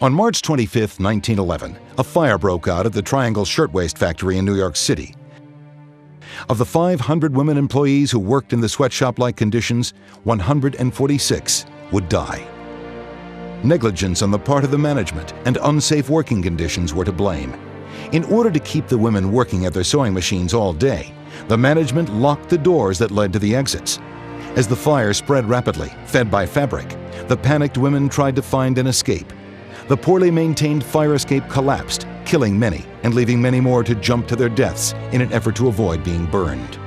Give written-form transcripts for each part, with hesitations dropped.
On March 25, 1911, a fire broke out at the Triangle Shirtwaist Factory in New York City. Of the 500 women employees who worked in the sweatshop-like conditions, 146 would die. Negligence on the part of the management and unsafe working conditions were to blame. In order to keep the women working at their sewing machines all day, the management locked the doors that led to the exits. As the fire spread rapidly, fed by fabric, the panicked women tried to find an escape. The poorly maintained fire escape collapsed, killing many and leaving many more to jump to their deaths in an effort to avoid being burned.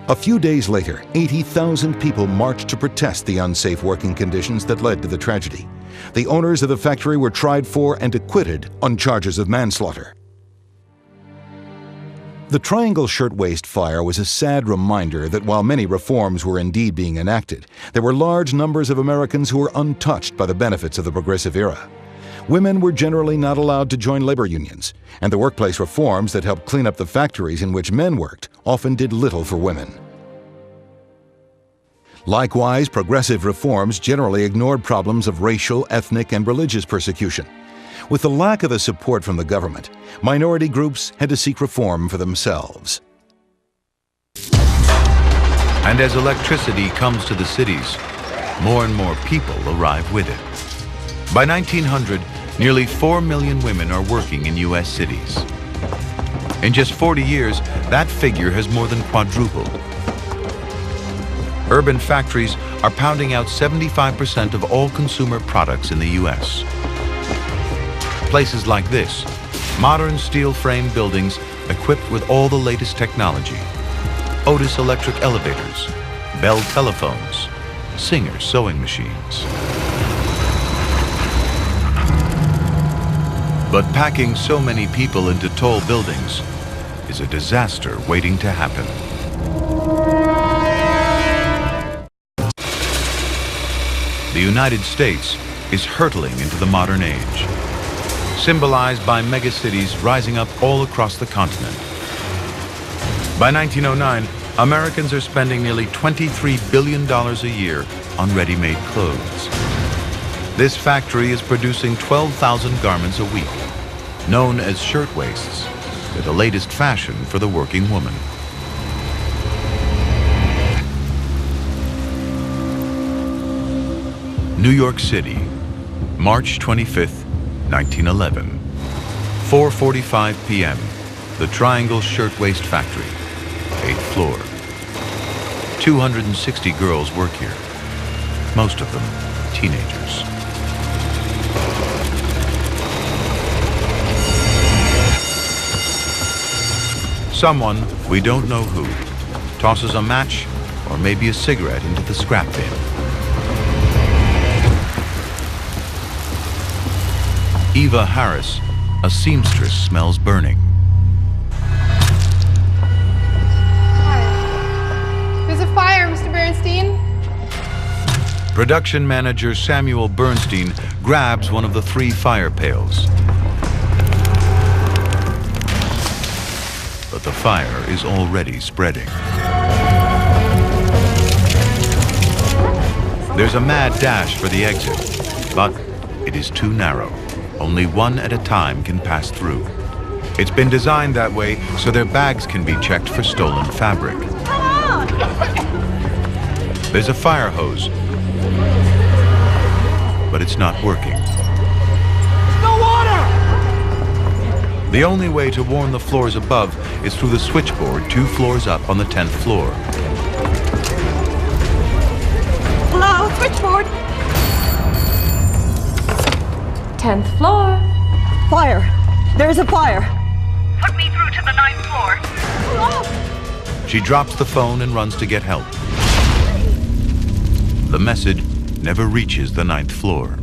A few days later, 80,000 people marched to protest the unsafe working conditions that led to the tragedy. The owners of the factory were tried for and acquitted on charges of manslaughter. The Triangle Shirtwaist Fire was a sad reminder that while many reforms were indeed being enacted, there were large numbers of Americans who were untouched by the benefits of the progressive era. Women were generally not allowed to join labor unions, and the workplace reforms that helped clean up the factories in which men worked often did little for women. Likewise, progressive reforms generally ignored problems of racial, ethnic, and religious persecution. With the lack of the support from the government, minority groups had to seek reform for themselves. And as electricity comes to the cities, more and more people arrive with it. By 1900, nearly 4 million women are working in U.S. cities. In just 40 years, that figure has more than quadrupled. Urban factories are pounding out 75% of all consumer products in the U.S. Places like this, modern steel frame buildings equipped with all the latest technology. Otis electric elevators, Bell telephones, Singer sewing machines. But packing so many people into tall buildings is a disaster waiting to happen. The United States is hurtling into the modern age, symbolized by megacities rising up all across the continent. By 1909, Americans are spending nearly $23 billion a year on ready-made clothes. This factory is producing 12,000 garments a week, known as shirtwaists. They're the latest fashion for the working woman. New York City, March 25th, 1911. 4:45 p.m. The Triangle Shirtwaist Factory, 8th floor. 260 girls work here, most of them teenagers. Someone, we don't know who, tosses a match or maybe a cigarette into the scrap bin. Eva Harris, a seamstress, smells burning. Hi. There's a fire, Mr. Bernstein. Production manager Samuel Bernstein grabs one of the 3 fire pails. But the fire is already spreading. There's a mad dash for the exit, but it is too narrow. Only one at a time can pass through. It's been designed that way so their bags can be checked for stolen fabric. There's a fire hose, but it's not working. No water! The only way to warn the floors above is through the switchboard 2 floors up on the 10th floor. Hello, switchboard. 10th floor. Fire. There's a fire. Put me through to the 9th floor. Hello? She drops the phone and runs to get help. The message never reaches the 9th floor.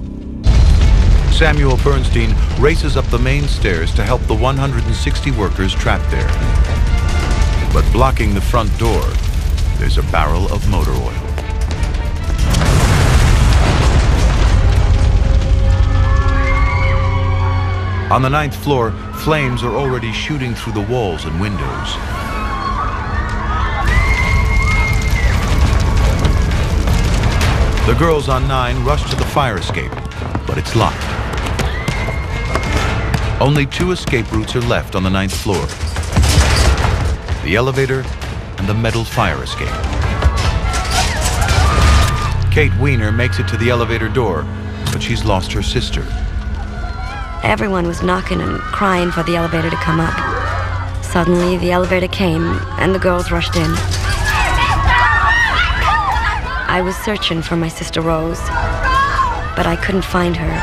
Samuel Bernstein races up the main stairs to help the 160 workers trapped there. But blocking the front door, there's a barrel of motor oil. On the 9th floor, flames are already shooting through the walls and windows. The girls on 9 rush to the fire escape, but it's locked. Only 2 escape routes are left on the 9th floor: the elevator and the metal fire escape. Kate Weiner makes it to the elevator door, but she's lost her sister. Everyone was knocking and crying for the elevator to come up. Suddenly, the elevator came, and the girls rushed in. I was searching for my sister Rose, but I couldn't find her.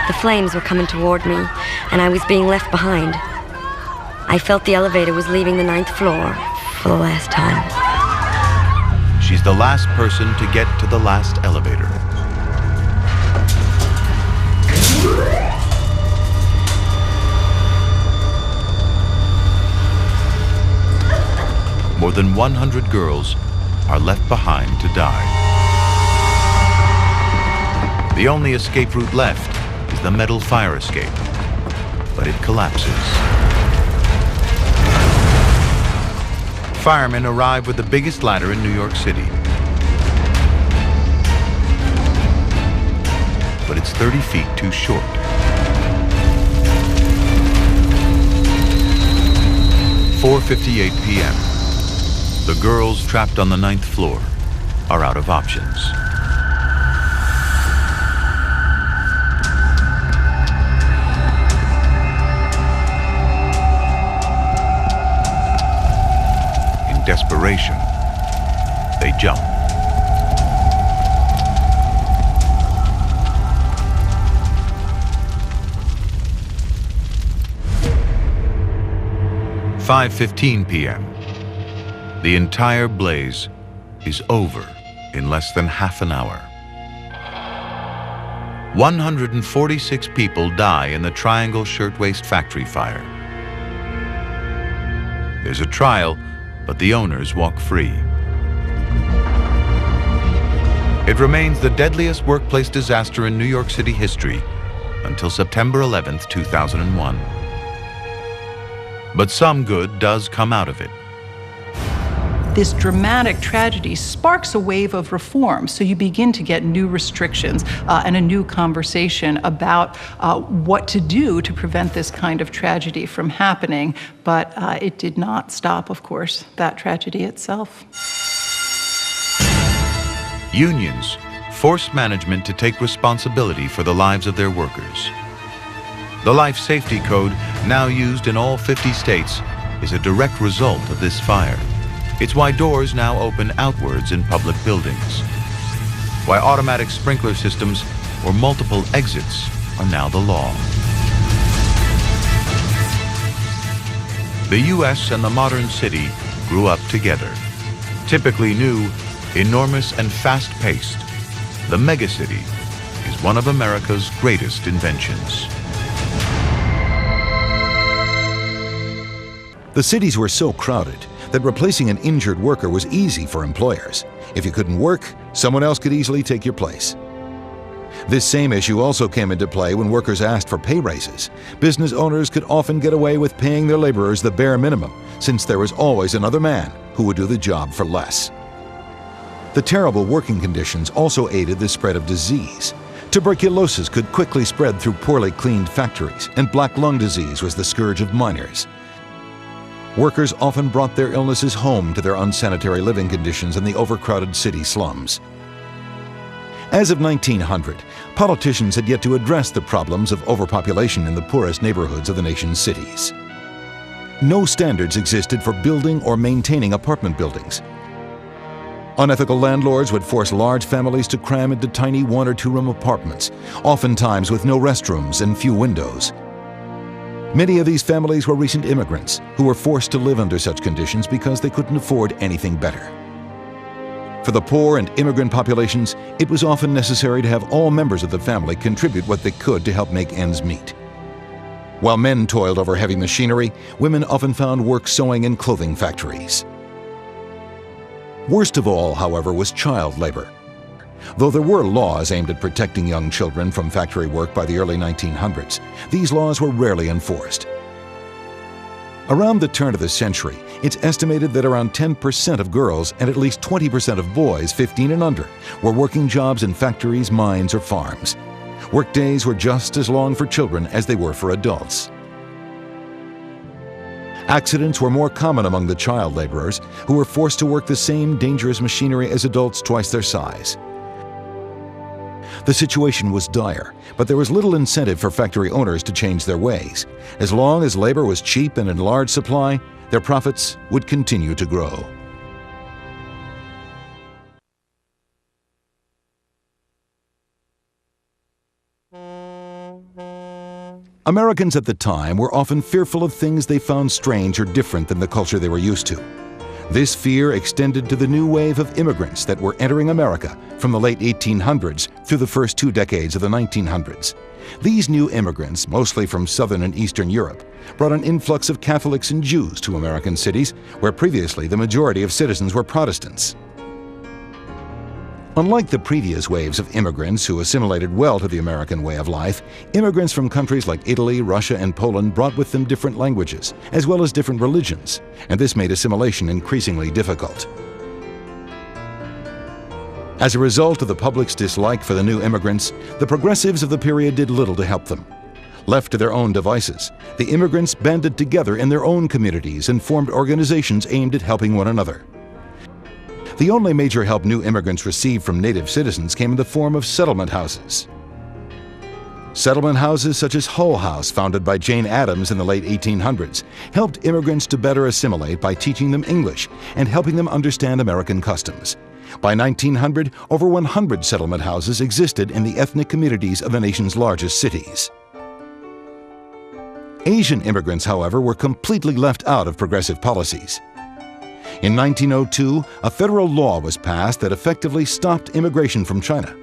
The flames were coming toward me, and I was being left behind. I felt the elevator was leaving the 9th floor for the last time. She's the last person to get to the last elevator. More than 100 girls are left behind to die. The only escape route left is the metal fire escape, but it collapses. Firemen arrive with the biggest ladder in New York City. But it's 30 feet too short. At 4:58 p.m. The girls trapped on the 9th floor are out of options. In desperation, they jump. At 5:15 p.m. The entire blaze is over in less than half an hour. 146 people die in the Triangle Shirtwaist Factory fire. There's a trial, but the owners walk free. It remains the deadliest workplace disaster in New York City history until September 11th, 2001. But some good does come out of it. This dramatic tragedy sparks a wave of reform. So you begin to get new restrictions and a new conversation about what to do to prevent this kind of tragedy from happening. But it did not stop, of course, that tragedy itself. Unions force management to take responsibility for the lives of their workers. The Life Safety Code, now used in all 50 states, is a direct result of this fire. It's why doors now open outwards in public buildings. Why automatic sprinkler systems or multiple exits are now the law. The U.S. and the modern city grew up together. Typically new, enormous, and fast-paced, the megacity is one of America's greatest inventions. The cities were so crowded that replacing an injured worker was easy for employers. If you couldn't work, someone else could easily take your place. This same issue also came into play when workers asked for pay raises. Business owners could often get away with paying their laborers the bare minimum, since there was always another man who would do the job for less. The terrible working conditions also aided the spread of disease. Tuberculosis could quickly spread through poorly cleaned factories, and black lung disease was the scourge of miners. Workers often brought their illnesses home to their unsanitary living conditions in the overcrowded city slums. As of 1900, politicians had yet to address the problems of overpopulation in the poorest neighborhoods of the nation's cities. No standards existed for building or maintaining apartment buildings. Unethical landlords would force large families to cram into tiny 1- or 2-room apartments, oftentimes with no restrooms and few windows. Many of these families were recent immigrants who were forced to live under such conditions because they couldn't afford anything better. For the poor and immigrant populations, it was often necessary to have all members of the family contribute what they could to help make ends meet. While men toiled over heavy machinery, women often found work sewing in clothing factories. Worst of all, however, was child labor. Though there were laws aimed at protecting young children from factory work by the early 1900s, these laws were rarely enforced. Around the turn of the century, it's estimated that around 10% of girls and at least 20% of boys 15 and under were working jobs in factories, mines, or farms. Workdays were just as long for children as they were for adults. Accidents were more common among the child laborers, who were forced to work the same dangerous machinery as adults twice their size. The situation was dire, but there was little incentive for factory owners to change their ways. As long as labor was cheap and in large supply, their profits would continue to grow. Americans at the time were often fearful of things they found strange or different than the culture they were used to. This fear extended to the new wave of immigrants that were entering America from the late 1800s through the first 2 decades of the 1900s. These new immigrants, mostly from Southern and Eastern Europe, brought an influx of Catholics and Jews to American cities, where previously the majority of citizens were Protestants. Unlike the previous waves of immigrants who assimilated well to the American way of life, immigrants from countries like Italy, Russia, and Poland brought with them different languages, as well as different religions, and this made assimilation increasingly difficult. As a result of the public's dislike for the new immigrants, the progressives of the period did little to help them. Left to their own devices, the immigrants banded together in their own communities and formed organizations aimed at helping one another. The only major help new immigrants received from native citizens came in the form of settlement houses. Settlement houses such as Hull House, founded by Jane Addams in the late 1800s, helped immigrants to better assimilate by teaching them English and helping them understand American customs. By 1900, over 100 settlement houses existed in the ethnic communities of the nation's largest cities. Asian immigrants, however, were completely left out of progressive policies. In 1902, a federal law was passed that effectively stopped immigration from China.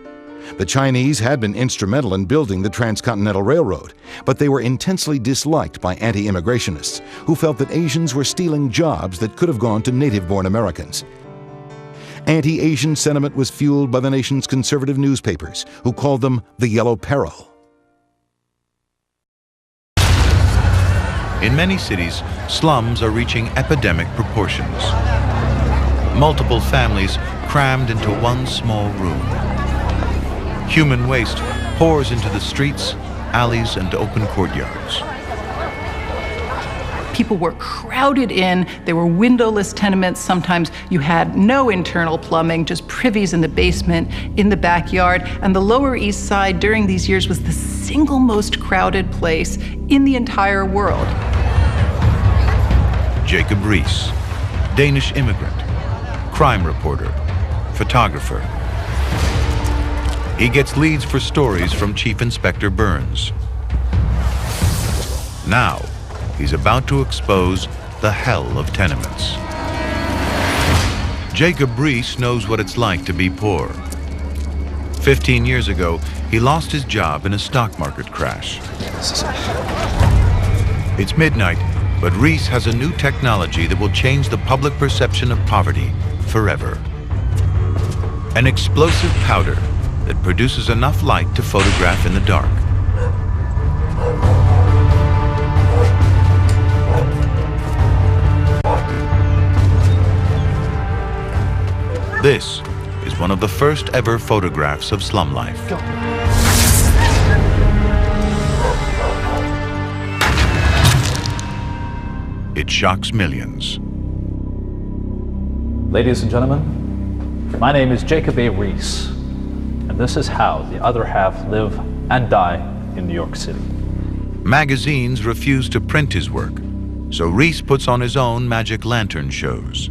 The Chinese had been instrumental in building the Transcontinental Railroad, but they were intensely disliked by anti-immigrationists who felt that Asians were stealing jobs that could have gone to native-born Americans. Anti-Asian sentiment was fueled by the nation's conservative newspapers, who called them the Yellow Peril. In many cities, slums are reaching epidemic proportions. Multiple families crammed into one small room. Human waste pours into the streets, alleys, and open courtyards. People were crowded in. There were windowless tenements. Sometimes you had no internal plumbing, just privies in the basement, in the backyard. And the Lower East Side during these years was the single most crowded place in the entire world. Jacob Riis, Danish immigrant, crime reporter, photographer. He gets leads for stories from Chief Inspector Burns. Now, he's about to expose the hell of tenements. Jacob Riis knows what it's like to be poor. 15 years ago, he lost his job in a stock market crash. It's midnight, but Riis has a new technology that will change the public perception of poverty forever. An explosive powder that produces enough light to photograph in the dark. This is one of the first ever photographs of slum life. It shocks millions. Ladies and gentlemen, my name is Jacob A. Riis, and this is how the other half live and die in New York City. Magazines refuse to print his work, so Riis puts on his own magic lantern shows.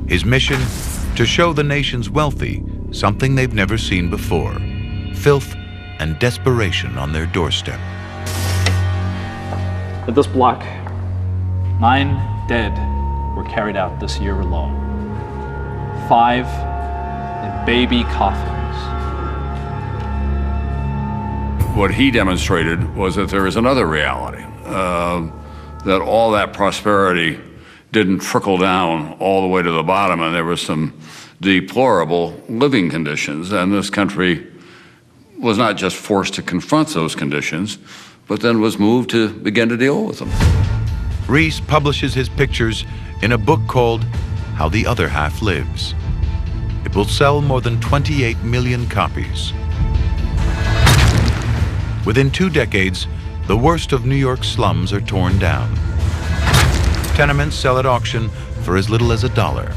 His mission, to show the nation's wealthy something they've never seen before, filth and desperation on their doorstep. In this block, 9 dead were carried out this year alone. 5 in baby coffins. What he demonstrated was that there is another reality, that all that prosperity didn't trickle down all the way to the bottom, and there was some deplorable living conditions, and this country was not just forced to confront those conditions, but then was moved to begin to deal with them. Reese publishes his pictures in a book called How the Other Half Lives. It will sell more than 28 million copies. Within 2 decades, the worst of New York's slums are torn down. Tenements sell at auction for as little as $1.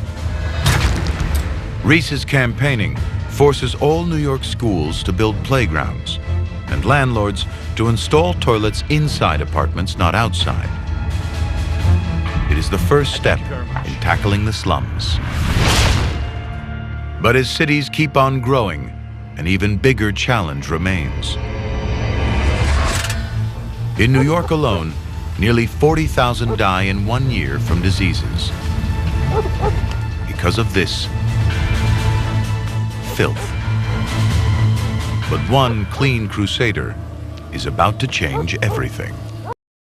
Reese's campaigning forces all New York schools to build playgrounds and landlords to install toilets inside apartments, not outside. It is the first step in tackling the slums. But as cities keep on growing, an even bigger challenge remains. In New York alone, nearly 40,000 die in 1 year from diseases. Because of this, filth. But one clean crusader is about to change everything.